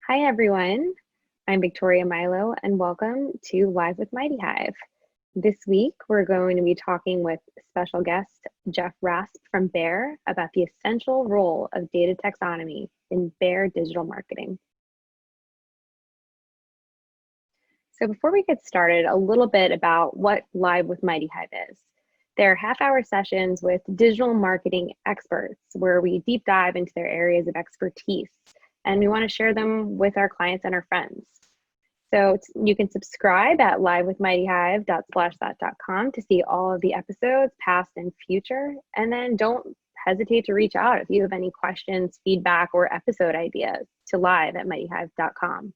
Hi, everyone. I'm Victoria Milo, and welcome to Live with MightyHive. This week, we're going to be talking with special guest Jeff Rasp from Bear about the essential role of data taxonomy in Bear digital marketing. So before we get started, a little bit about what Live with MightyHive is. They're half-hour sessions with digital marketing experts where we deep dive into their areas of expertise, and we want to share them with our clients and our friends. So you can subscribe at livewithmightyhive.slashdot.com to see all of the episodes, past and future, and then don't hesitate to reach out if you have any questions, feedback, or episode ideas to live@mightyhive.com.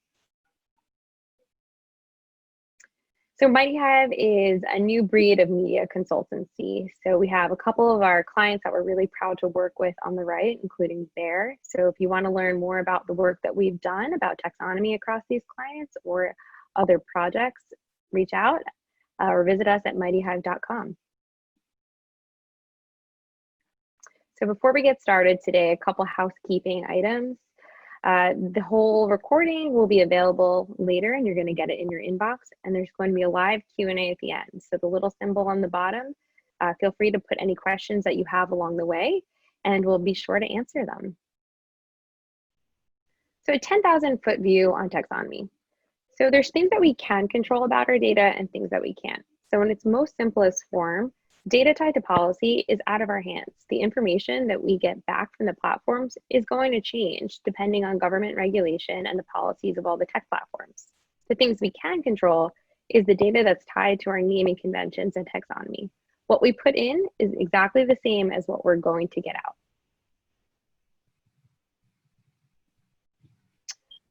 So MightyHive is a new breed of media consultancy. So we have a couple of our clients that we're really proud to work with on the right, including Bear. So if you want to learn more about the work that we've done about taxonomy across these clients or other projects, reach out or visit us at mightyhive.com. So before we get started today, a couple housekeeping items. The whole recording will be available later and you're going to get it in your inbox, and there's going to be a live Q&A at the end. So the little symbol on the bottom, feel free to put any questions that you have along the way and we'll be sure to answer them. So a 10,000-foot view on taxonomy. So there's things that we can control about our data and things that we can't. So in its most simplest form, data tied to policy is out of our hands. The information that we get back from the platforms is going to change depending on government regulation and the policies of all the tech platforms. The things we can control is the data that's tied to our naming conventions and taxonomy. What we put in is exactly the same as what we're going to get out.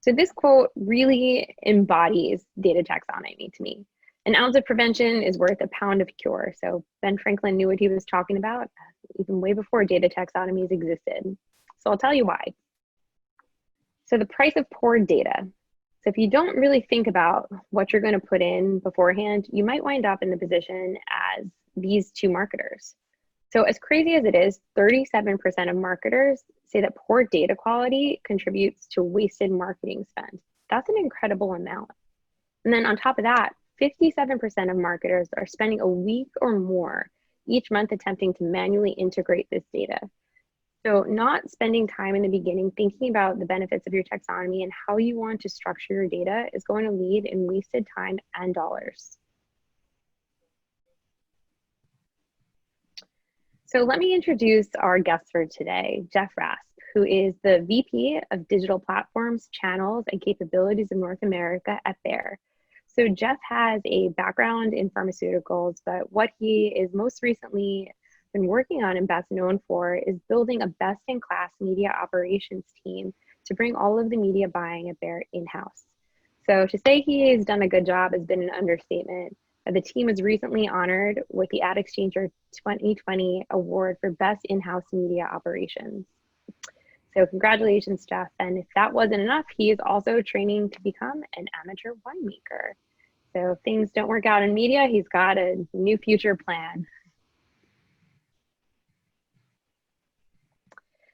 So this quote really embodies data taxonomy to me. An ounce of prevention is worth a pound of cure. So Ben Franklin knew what he was talking about even way before data taxonomies existed. So I'll tell you why. So the price of poor data. So if you don't really think about what you're going to put in beforehand, you might wind up in the position as these two marketers. So as crazy as it is, 37% of marketers say that poor data quality contributes to wasted marketing spend. That's an incredible amount. And then on top of that, 57% of marketers are spending a week or more each month attempting to manually integrate this data. So not spending time in the beginning thinking about the benefits of your taxonomy and how you want to structure your data is going to lead in wasted time and dollars. So let me introduce our guest for today, Jeff Rasp, who is the VP of Digital Platforms, Channels, and Capabilities of North America at Bear. So Jeff has a background in pharmaceuticals, but what he is most recently been working on and best known for is building a best-in-class media operations team to bring all of the media buying at Bear in-house. So to say he has done a good job has been an understatement. The team was recently honored with the Ad Exchanger 2020 Award for Best In-House Media Operations. So congratulations, Jeff. And if that wasn't enough, he is also training to become an amateur winemaker. So if things don't work out in media, he's got a new future plan.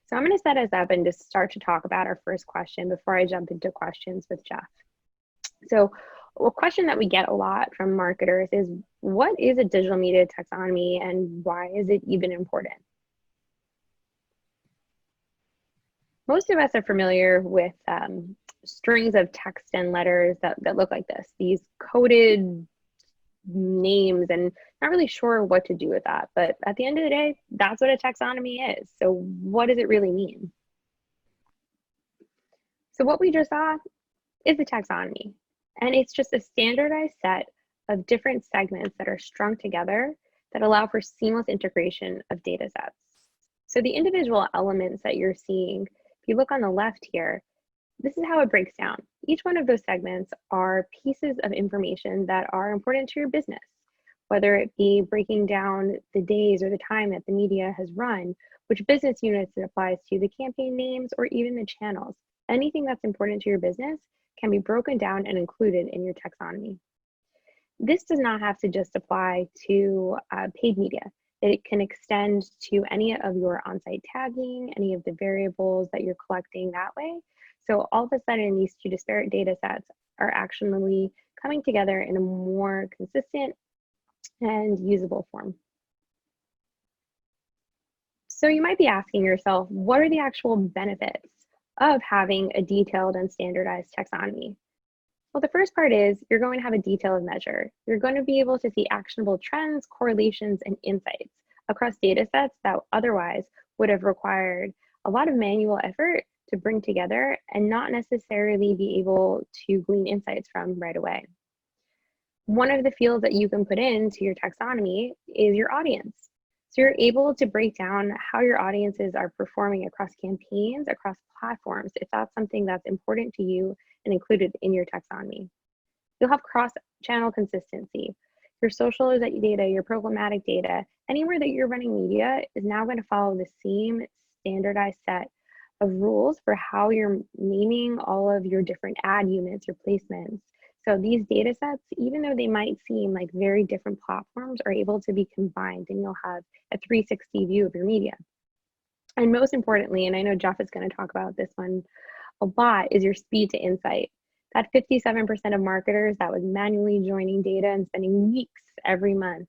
So I'm going to set us up and just start to talk about our first question before I jump into questions with Jeff. So a question that we get a lot from marketers is, what is a digital media taxonomy and why is it even important? Most of us are familiar with strings of text and letters that look like this, these coded names, and not really sure what to do with that. But at the end of the day, that's what a taxonomy is. So what does it really mean? So what we just saw is a taxonomy, and it's just a standardized set of different segments that are strung together that allow for seamless integration of data sets. So the individual elements that you're seeing, if you look on the left here, this is how it breaks down. Each one of those segments are pieces of information that are important to your business, whether it be breaking down the days or the time that the media has run, which business units it applies to, the campaign names, or even the channels. Anything that's important to your business can be broken down and included in your taxonomy. This does not have to just apply to paid media. It can extend to any of your on-site tagging, any of the variables that you're collecting that way. So all of a sudden, these two disparate data sets are actually coming together in a more consistent and usable form. So you might be asking yourself, what are the actual benefits of having a detailed and standardized taxonomy? Well, the first part is you're going to have a detailed measure. You're going to be able to see actionable trends, correlations, and insights across data sets that otherwise would have required a lot of manual effort to bring together and not necessarily be able to glean insights from right away. One of the fields that you can put into your taxonomy is your audience. So you're able to break down how your audiences are performing across campaigns, across platforms, if that's something that's important to you and included in your taxonomy. You'll have cross-channel consistency. Your social data, your programmatic data, anywhere that you're running media is now going to follow the same standardized set of rules for how you're naming all of your different ad units, your placements. So these data sets, even though they might seem like very different platforms, are able to be combined, and you'll have a 360 view of your media. And most importantly, and I know Jeff is going to talk about this one a lot, is your speed to insight. That 57% of marketers that was manually joining data and spending weeks every month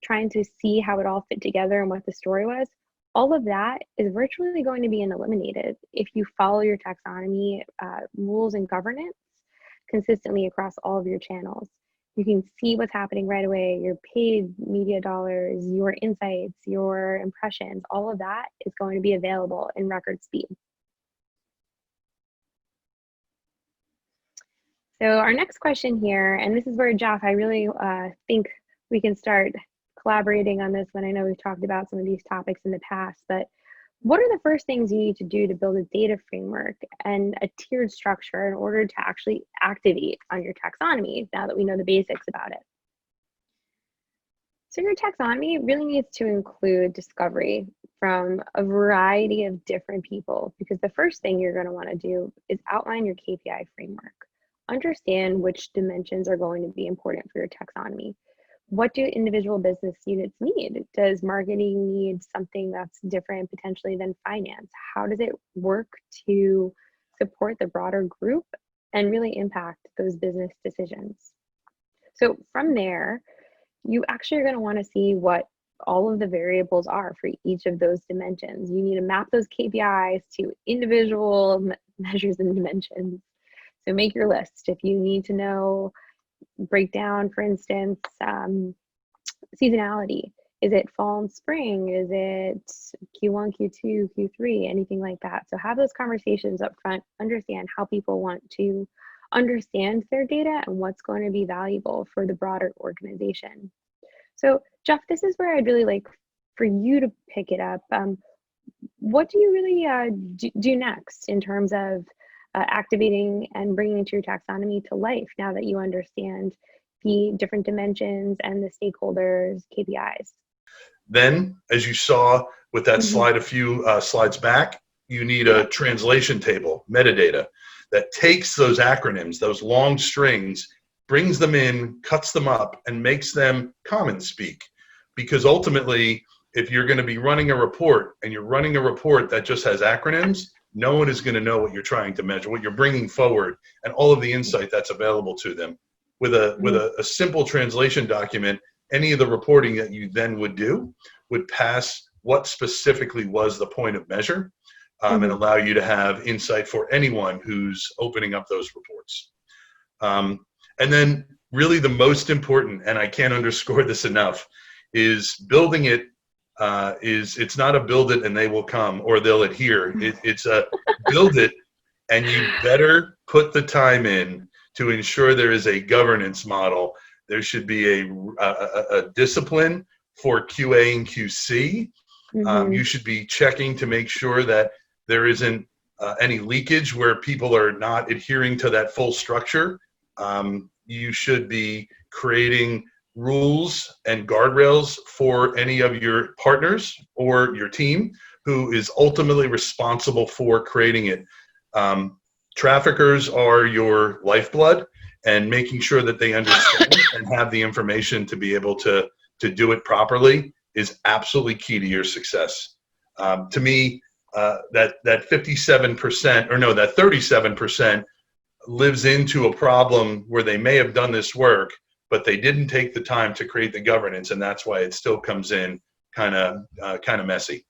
trying to see how it all fit together and what the story was, all of that is virtually going to be eliminated if you follow your taxonomy rules and governance consistently across all of your channels. You can see what's happening right away, your paid media dollars, your insights, your impressions, all of that is going to be available in record speed. So our next question here, and this is where, Jeff, I really think we can start collaborating on this one. I know we've talked about some of these topics in the past, but what are the first things you need to do to build a data framework and a tiered structure in order to actually activate on your taxonomy now that we know the basics about it? So your taxonomy really needs to include discovery from a variety of different people, because the first thing you're going to want to do is outline your KPI framework. Understand which dimensions are going to be important for your taxonomy. What do individual business units need? Does marketing need something that's different potentially than finance? How does it work to support the broader group and really impact those business decisions? So from there, you actually are going to want to see what all of the variables are for each of those dimensions. You need to map those KPIs to individual measures and dimensions. So make your list. If you need to know, break down, for instance, seasonality. Is it fall and spring? Is it Q1, Q2, Q3, anything like that? So have those conversations up front, understand how people want to understand their data and what's going to be valuable for the broader organization. So Jeff, this is where I'd really like for you to pick it up. What do you really do next in terms of activating and bringing into your taxonomy to life now that you understand the different dimensions and the stakeholders' KPIs? Then, as you saw with that slide a few slides back, you need a translation table, metadata, that takes those acronyms, those long strings, brings them in, cuts them up, and makes them common speak. Because ultimately, if you're going to be running a report and you're running a report that just has acronyms, no one is going to know what you're trying to measure, what you're bringing forward, and all of the insight that's available to them. With a simple translation document, any of the reporting that you then would do would pass what specifically was the point of measure, and allow you to have insight for anyone who's opening up those reports. And then really the most important, and I can't underscore this enough, is building it. It's not a build it and they will come or they'll adhere. It's a build it, and you better put the time in to ensure there is a governance model. There should be a discipline for QA and QC. You should be checking to make sure that there isn't any leakage where people are not adhering to that full structure. You should be creating rules and guardrails for any of your partners or your team who is ultimately responsible for creating it. Traffickers are your lifeblood, and making sure that they understand and have the information to be able to do it properly is absolutely key to your success. To me, that 57%, or no, that 37% lives into a problem where they may have done this work, but they didn't take the time to create the governance, and that's why it still comes in kind of messy.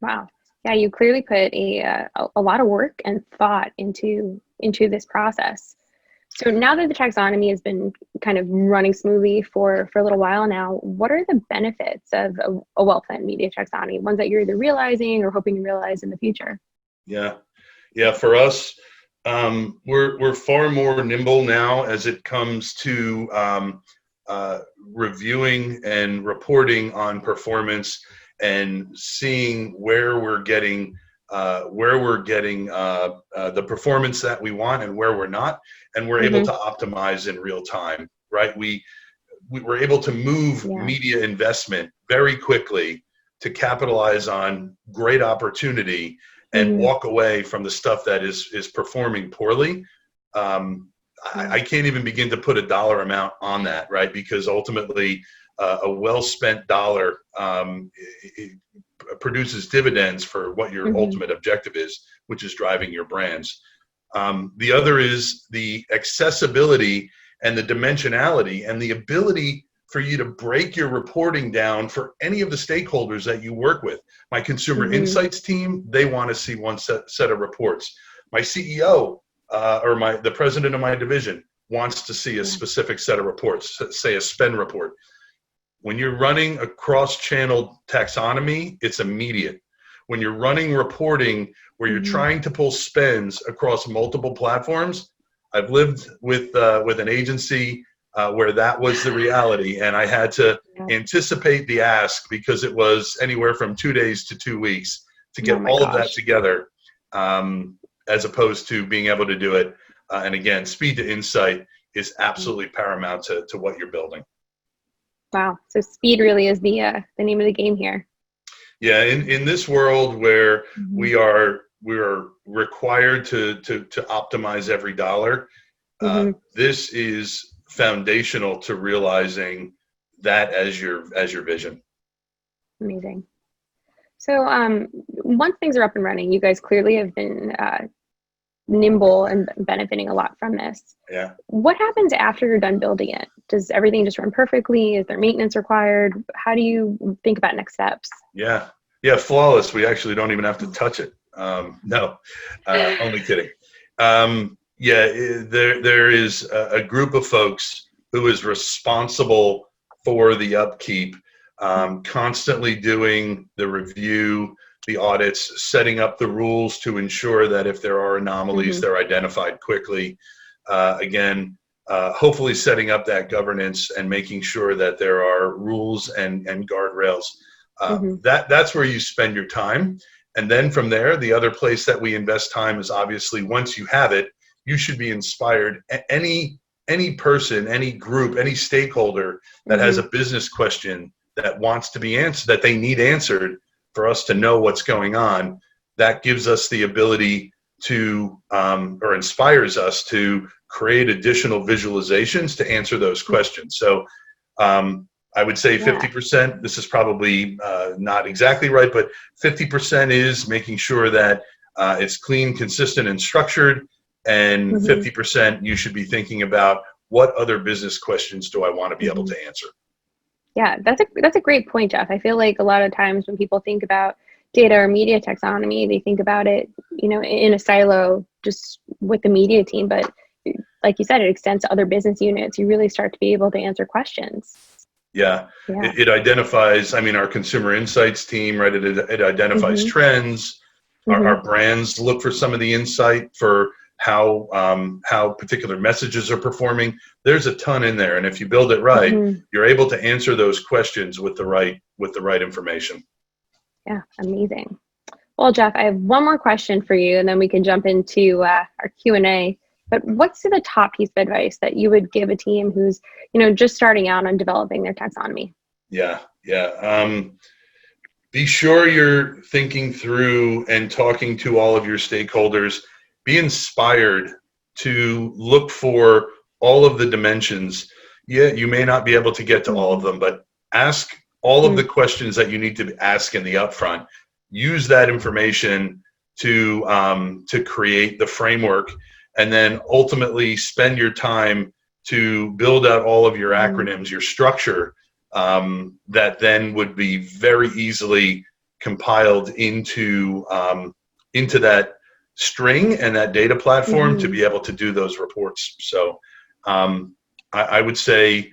Wow. Yeah, you clearly put a lot of work and thought into this process. So now that the taxonomy has been kind of running smoothly for a little while now, what are the benefits of a well-planned media taxonomy, ones that you're either realizing or hoping to realize in the future? Yeah, for us, we're far more nimble now as it comes to reviewing and reporting on performance and seeing where we're getting the performance that we want and where we're not, and we're able to optimize in real time, right? We were able to move media investment very quickly to capitalize on great opportunity and walk away from the stuff that is performing poorly. I can't even begin to put a dollar amount on that, right? Because ultimately, a well-spent dollar it produces dividends for what your ultimate objective is, which is driving your brands. The other is the accessibility and the dimensionality and the ability for you to break your reporting down for any of the stakeholders that you work with. My consumer insights team, they want to see one set of reports. My CEO or the president of my division wants to see a specific set of reports, say a spend report. When you're running a cross-channel taxonomy, it's immediate. When you're running reporting where you're trying to pull spends across multiple platforms, I've lived with an agency where that was the reality, and I had to anticipate the ask because it was anywhere from 2 days to 2 weeks to get all of that together, as opposed to being able to do it. And again, speed to insight is absolutely paramount to what you're building. Wow. So speed really is the name of the game here. Yeah, in this world where we are required to optimize every dollar, this is foundational to realizing that as your vision. Amazing. So once things are up and running, you guys clearly have been nimble and benefiting a lot from this. Yeah. What happens after you're done building it? Does everything just run perfectly? Is there maintenance required? How do you think about next steps? Yeah, flawless. We actually don't even have to touch it. No, only kidding. There is a group of folks who is responsible for the upkeep, constantly doing the review, the audits, setting up the rules to ensure that if there are anomalies, they're identified quickly. Hopefully setting up that governance and making sure that there are rules and guardrails. That's where you spend your time. And then from there, the other place that we invest time is obviously once you have it, you should be inspired. Any person, any group, any stakeholder that has a business question that wants to be answered, that they need answered for us to know what's going on, that gives us the ability to, or inspires us to create additional visualizations to answer those questions. So I would say 50%, this is probably not exactly right, but 50% is making sure that it's clean, consistent, and structured. And 50% you should be thinking about what other business questions do I want to be able to answer. Yeah, that's a great point, Jeff. I feel like a lot of times when people think about data or media taxonomy, they think about it, in a silo just with the media team. But like you said, it extends to other business units. You really start to be able to answer questions. Yeah. It identifies, our consumer insights team, right? It identifies trends. Our brands look for some of the insight for how particular messages are performing. There's a ton in there, and if you build it right, you're able to answer those questions with the right information. Yeah, amazing. Well, Jeff, I have one more question for you, and then we can jump into our Q&A. But what's the top piece of advice that you would give a team who's just starting out on developing their taxonomy? Yeah. Be sure you're thinking through and talking to all of your stakeholders. Be inspired to look for all of the dimensions. Yeah, you may not be able to get to all of them, but ask all of the questions that you need to ask in the upfront. use that information to create the framework, and then ultimately spend your time to build out all of your acronyms, your structure, that then would be very easily compiled into that string and that data platform to be able to do those reports. So I would say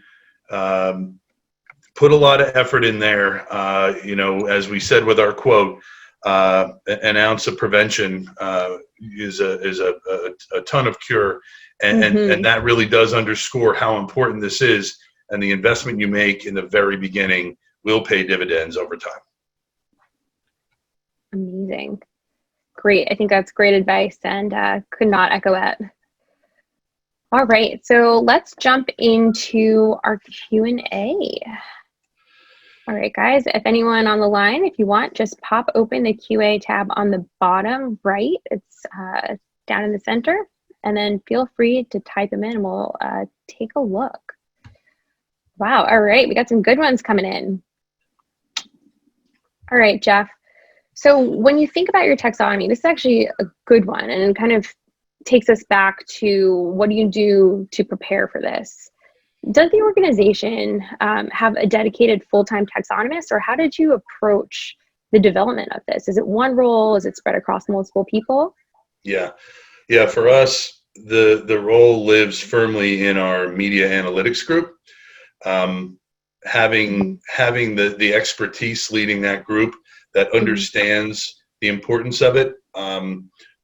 put a lot of effort in there. As we said with our quote, an ounce of prevention is a ton of cure, and that really does underscore how important this is, and the investment you make in the very beginning will pay dividends over time. Amazing. Great. I think that's great advice, and could not echo it. All right, so let's jump into our Q&A. All right, guys, if anyone on the line, if you want, just pop open the QA tab on the bottom right. It's down in the center, and then feel free to type them in, and we'll take a look. Wow, all right, we got some good ones coming in. All right, Jeff. So when you think about your taxonomy, this is actually a good one, and it kind of takes us back to what do you do to prepare for this? Does the organization have a dedicated full-time taxonomist, or how did you approach the development of this? Is it one role? Is it spread across multiple people? Yeah. For us, the role lives firmly in our media analytics group. Having the expertise leading that group that understands the importance of it,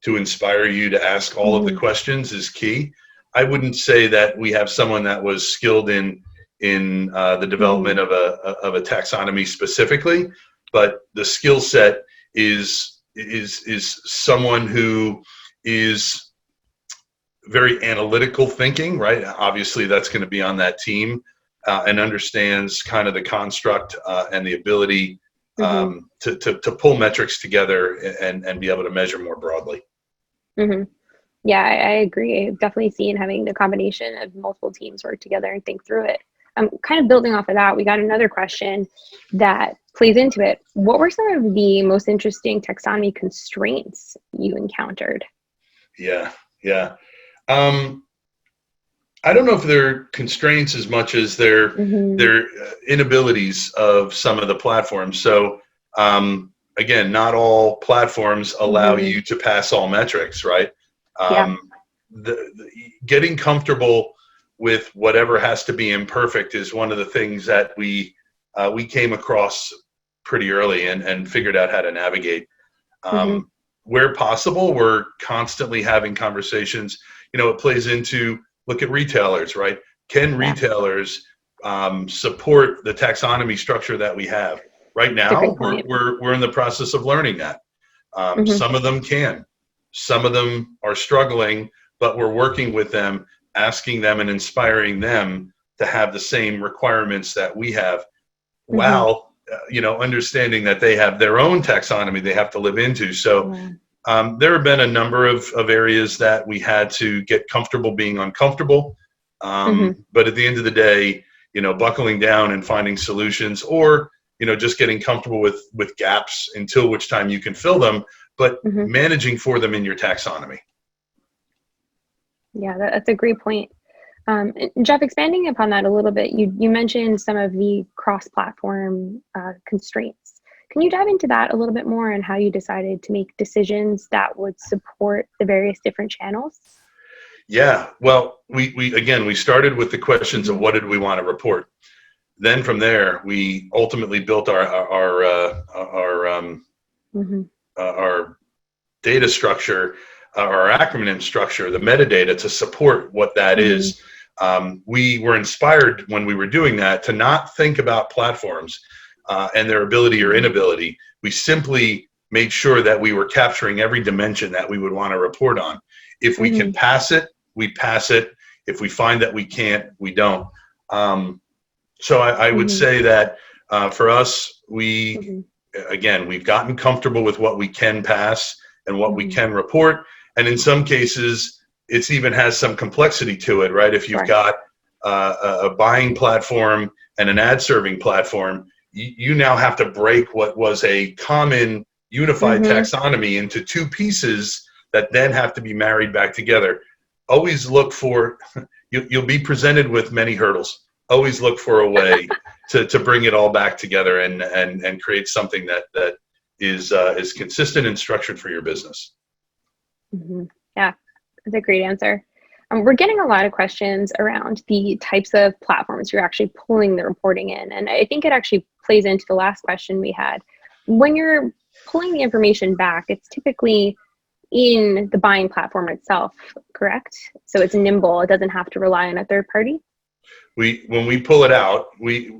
to inspire you to ask all of the questions is key. I wouldn't say that we have someone that was skilled in the development of a taxonomy specifically, but the skill set is someone who is very analytical thinking, right? Obviously, that's going to be on that team, and understands kind of the construct and the ability to pull metrics together and be able to measure more broadly. Yeah, I agree. I've definitely seen having the combination of multiple teams work together and think through it. Kind of building off of that, we got another question that plays into it. What were some of the most interesting taxonomy constraints you encountered? Yeah. I don't know if they're constraints as much as they're inabilities of some of the platforms. So again, not all platforms allow you to pass all metrics, right? Getting comfortable with whatever has to be imperfect is one of the things that we came across pretty early and figured out how to navigate. Where possible, we're constantly having conversations. It plays into, look at retailers, right? Can retailers support the taxonomy structure that we have? Right now, we're in the process of learning that. Some of them can. Some of them are struggling, but we're working with them, asking them and inspiring them to have the same requirements that we have, while understanding that they have their own taxonomy they have to live into. So there have been a number of areas that we had to get comfortable being uncomfortable. But at the end of the day, buckling down and finding solutions, or just getting comfortable with gaps until which time you can fill them, but managing for them in your taxonomy. Yeah, that's a great point. Jeff, expanding upon that a little bit, you mentioned some of the cross-platform constraints. Can you dive into that a little bit more and how you decided to make decisions that would support the various different channels? Yeah, well, we started with the questions of what did we want to report. Then from there, we ultimately built our data structure, our acronym structure, the metadata to support what that is. We were inspired when we were doing that to not think about platforms and their ability or inability. We simply made sure that we were capturing every dimension that we would want to report on. If we can pass it, we pass it. If we find that we can't, we don't. So I would say that for us, we've gotten comfortable with what we can pass and what we can report. And in some cases, it even has some complexity to it, right? If you've got a buying platform and an ad serving platform, you now have to break what was a common unified taxonomy into two pieces that then have to be married back together. Always look for, you'll be presented with many hurdles. Always look for a way to bring it all back together and create something that is consistent and structured for your business. Yeah, that's a great answer. We're getting a lot of questions around the types of platforms you're actually pulling the reporting in. And I think it actually plays into the last question we had. When you're pulling the information back, it's typically in the buying platform itself, correct? So it's nimble. It doesn't have to rely on a third party. When we pull it out, we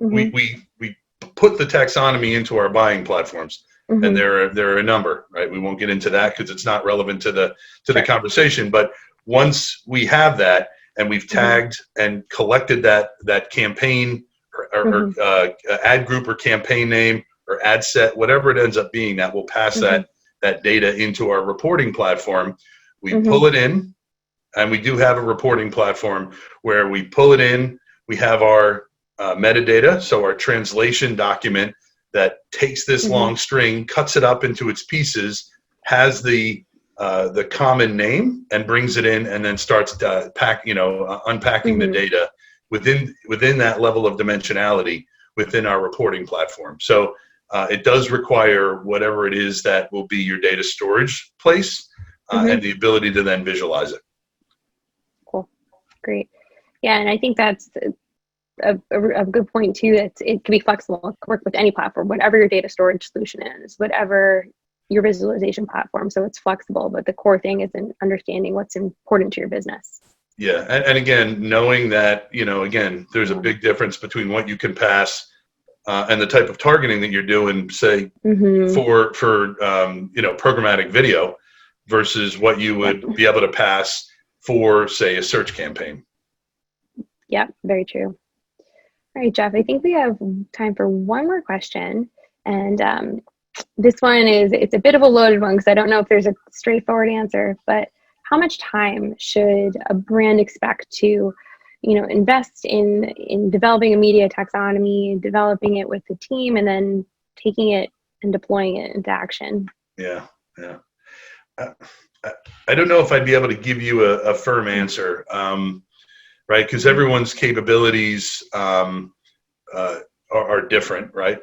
put the taxonomy into our buying platforms, and there are a number, right? We won't get into that because it's not relevant to the conversation. But once we have that and we've tagged and collected that campaign or ad group or campaign name or ad set, whatever it ends up being, that will pass that data into our reporting platform. We pull it in, and we do have a reporting platform where we pull it in. We have our metadata, so our translation document that takes this long string, cuts it up into its pieces, has the common name, and brings it in, and then starts unpacking the data within that level of dimensionality within our reporting platform. So it does require whatever it is that will be your data storage place and the ability to then visualize it. Cool, great. Yeah, and I think that's a good point too. That it can be flexible. It can work with any platform, whatever your data storage solution is, whatever your visualization platform. So it's flexible, but the core thing is in understanding what's important to your business. Yeah, and again, knowing that, again, there's a big difference between what you can pass and the type of targeting that you're doing, say, for programmatic video versus what you would be able to pass for, say, a search campaign. Yeah, very true. All right, Jeff, I think we have time for one more question. And this one it's a bit of a loaded one because I don't know if there's a straightforward answer, but how much time should a brand expect to, invest in developing a media taxonomy, developing it with the team, and then taking it and deploying it into action? Yeah. I don't know if I'd be able to give you a firm answer, right? Because everyone's capabilities are different, right?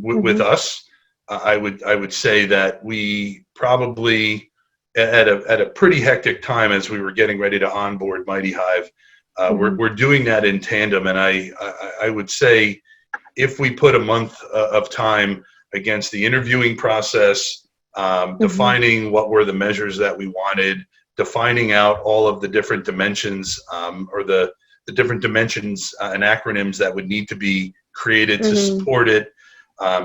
With us, I would say that we probably at a pretty hectic time as we were getting ready to onboard MightyHive, we're doing that in tandem, and I would say if we put a month of time against the interviewing process, defining what were the measures that we wanted, defining out all of the different dimensions or the different dimensions and acronyms that would need to be created to support it,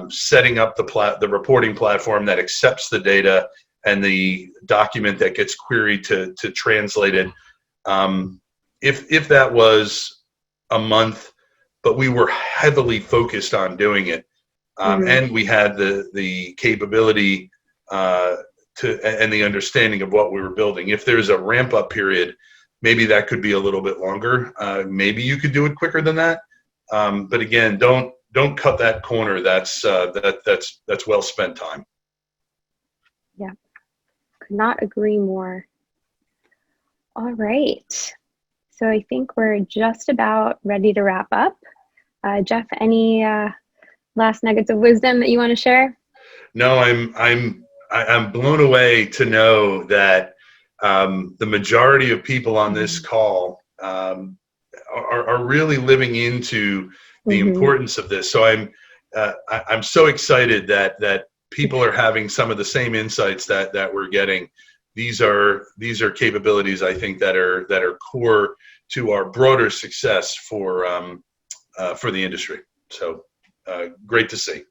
setting up the reporting platform that accepts the data and the document that gets queried to translate it. If that was a month, but we were heavily focused on doing it, and we had the capability and the understanding of what we were building. If there's a ramp up period, maybe that could be a little bit longer. Maybe you could do it quicker than that. But again, don't cut that corner. That's well spent time. Yeah, could not agree more. All right. So I think we're just about ready to wrap up. Jeff, any last nuggets of wisdom that you want to share? No, I'm blown away to know that the majority of people on this call are really living into the importance of this. So I'm so excited that people are having some of the same insights that we're getting. These are capabilities, I think, that are core to our broader success for the industry. So great to see.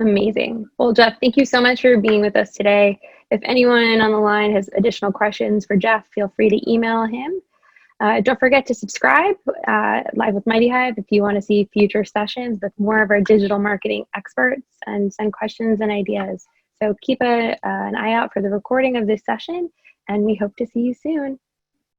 Amazing. Well, Jeff, thank you so much for being with us today. If anyone on the line has additional questions for Jeff, feel free to email him. Don't forget to subscribe Live with MightyHive if you want to see future sessions with more of our digital marketing experts and send questions and ideas. So keep an eye out for the recording of this session, and we hope to see you soon.